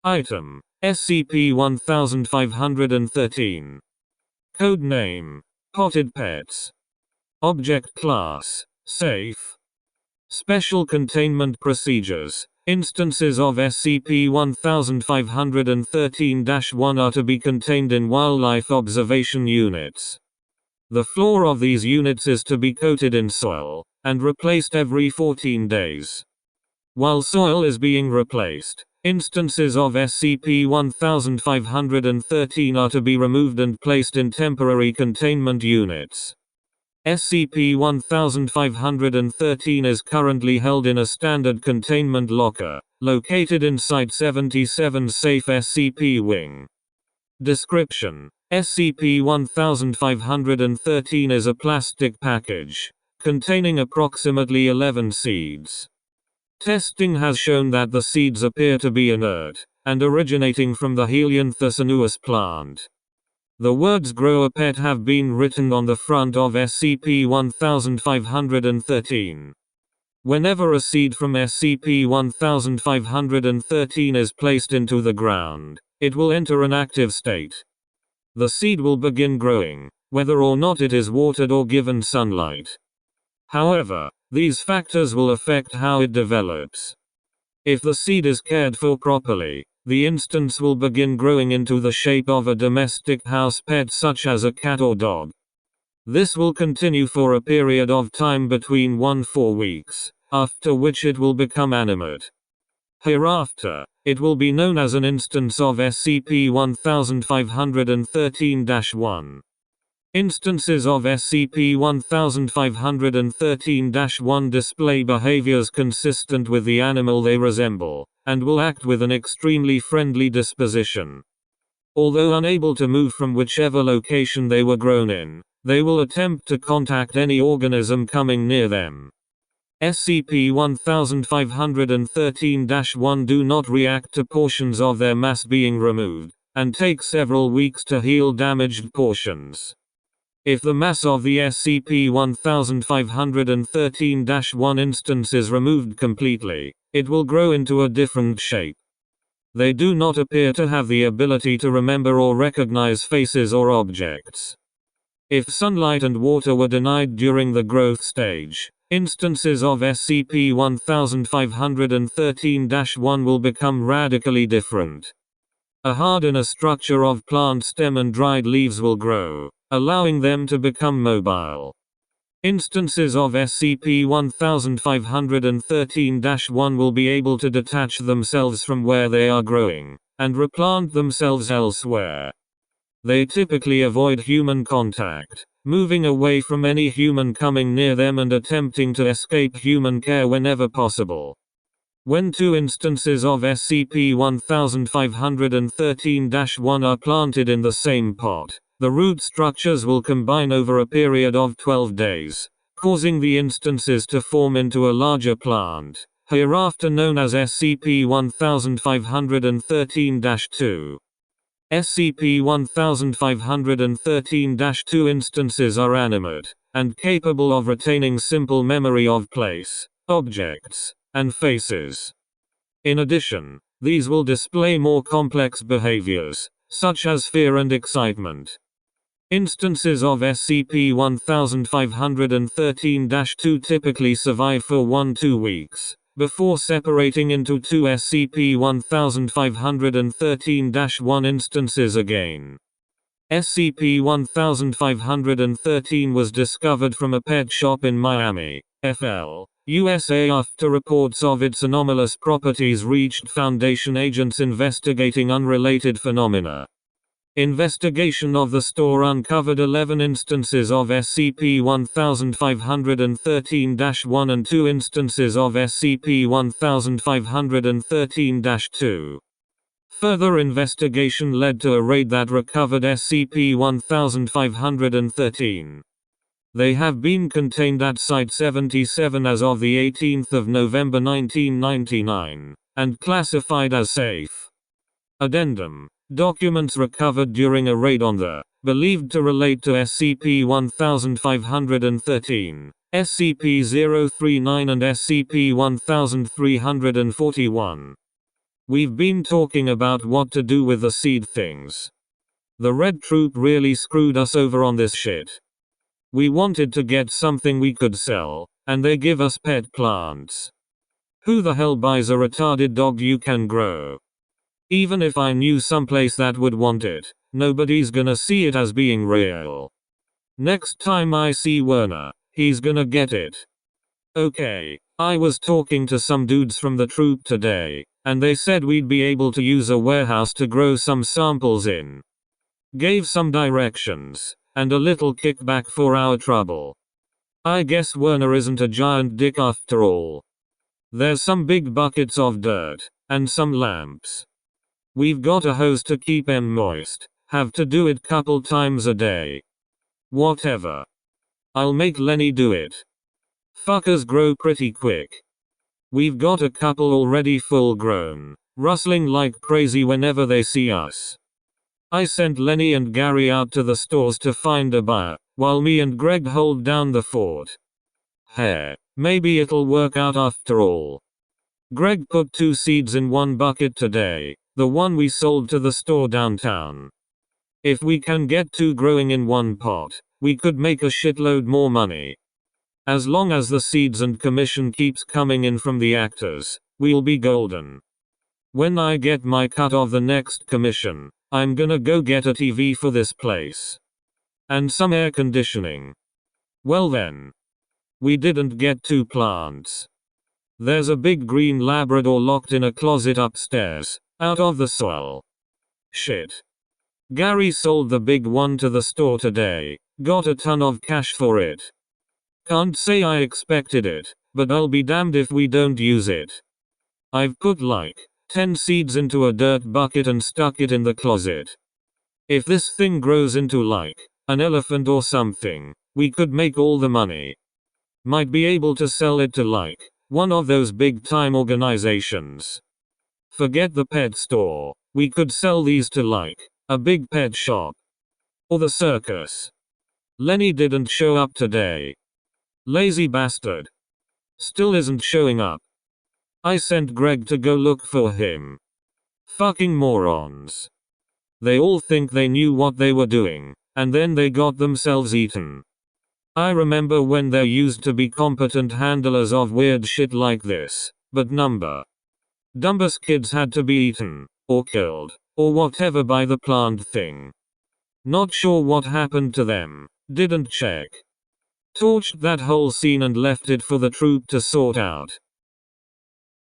Item: SCP-1513. Code name: Potted Pets. Object Class: Safe. Special Containment Procedures. Instances of SCP-1513-1 are to be contained in wildlife observation units. The floor of these units is to be coated in soil, and replaced every 14 days. While soil is being replaced, instances of SCP-1513 are to be removed and placed in temporary containment units. SCP-1513 is currently held in a standard containment locker, located in Site-77's Safe SCP Wing. Description: SCP-1513 is a plastic package, containing approximately 11 seeds. Testing has shown that the seeds appear to be inert, and originating from the Helianthus annuus plant. The words "Grow a Pet" have been written on the front of SCP-1513. Whenever a seed from SCP-1513 is placed into the ground, it will enter an active state. The seed will begin growing, whether or not it is watered or given sunlight. However, these factors will affect how it develops. If the seed is cared for properly, the instance will begin growing into the shape of a domestic house pet such as a cat or dog. This will continue for a period of time between 1-4 weeks, after which it will become animate. Hereafter, it will be known as an instance of SCP-1513-1. Instances of SCP-1513-1 display behaviors consistent with the animal they resemble, and will act with an extremely friendly disposition. Although unable to move from whichever location they were grown in, they will attempt to contact any organism coming near them. SCP-1513-1 do not react to portions of their mass being removed, and take several weeks to heal damaged portions. If the mass of the SCP-1513-1 instance is removed completely, it will grow into a different shape. They do not appear to have the ability to remember or recognize faces or objects. If sunlight and water were denied during the growth stage, instances of SCP-1513-1 will become radically different. A hard inner structure of plant stem and dried leaves will grow, allowing them to become mobile. Instances of SCP-1513-1 will be able to detach themselves from where they are growing, and replant themselves elsewhere. They typically avoid human contact, moving away from any human coming near them and attempting to escape human care whenever possible. When two instances of SCP-1513-1 are planted in the same pot, the root structures will combine over a period of 12 days, causing the instances to form into a larger plant, hereafter known as SCP-1513-2. SCP-1513-2 instances are animate, and capable of retaining simple memory of place, objects, and faces. In addition, these will display more complex behaviors, such as fear and excitement. Instances of SCP-1513-2 typically survive for 1-2 weeks, before separating into two SCP-1513-1 instances again. SCP-1513 was discovered from a pet shop in Miami, FL, USA after reports of its anomalous properties reached Foundation agents investigating unrelated phenomena. Investigation of the store uncovered 11 instances of SCP-1513-1 and 2 instances of SCP-1513-2. Further investigation led to a raid that recovered SCP-1513. They have been contained at Site-77 as of the 18th of November 1999, and classified as safe. Addendum: documents recovered during a raid on the, believed to relate to SCP-1513, SCP-039 and SCP-1341. We've been talking about what to do with the seed things. The Red Troop really screwed us over on this shit. We wanted to get something we could sell, and they give us pet plants. Who the hell buys a retarded dog you can grow? Even if I knew someplace that would want it, nobody's gonna see it as being real. Next time I see Werner, he's gonna get it. Okay, I was talking to some dudes from the troop today, and they said we'd be able to use a warehouse to grow some samples in. Gave some directions, and a little kickback for our trouble. I guess Werner isn't a giant dick after all. There's some big buckets of dirt, and some lamps. We've got a hose to keep 'em moist, have to do it couple times a day. Whatever. I'll make Lenny do it. Fuckers grow pretty quick. We've got a couple already full grown, rustling like crazy whenever they see us. I sent Lenny and Gary out to the stores to find a buyer, while me and Greg hold down the fort. Hey, maybe it'll work out after all. Greg put 2 seeds in one bucket today, the one we sold to the store downtown. If we can get 2 growing in one pot, we could make a shitload more money. As long as the seeds and commission keeps coming in from the actors, we'll be golden. When I get my cut of the next commission, I'm gonna go get a TV for this place. And some air conditioning. Well then. We didn't get 2 plants. There's a big green Labrador locked in a closet upstairs, out of the soil. Shit. Gary sold the big one to the store today, got a ton of cash for it. Can't say I expected it, but I'll be damned if we don't use it. I've put like 10 seeds into a dirt bucket and stuck it in the closet. If this thing grows into like an elephant or something, we could make all the money. Might be able to sell it to like one of those big time organizations. Forget the pet store, we could sell these to like a big pet shop. Or the circus. Lenny didn't show up today. Lazy bastard. Still isn't showing up. I sent Greg to go look for him. Fucking morons. They all think they knew what they were doing, and then they got themselves eaten. I remember when there used to be competent handlers of weird shit like this, but dumbest kids had to be eaten, or killed, or whatever by the plant thing. Not sure what happened to them, didn't check. Torched that whole scene and left it for the troop to sort out.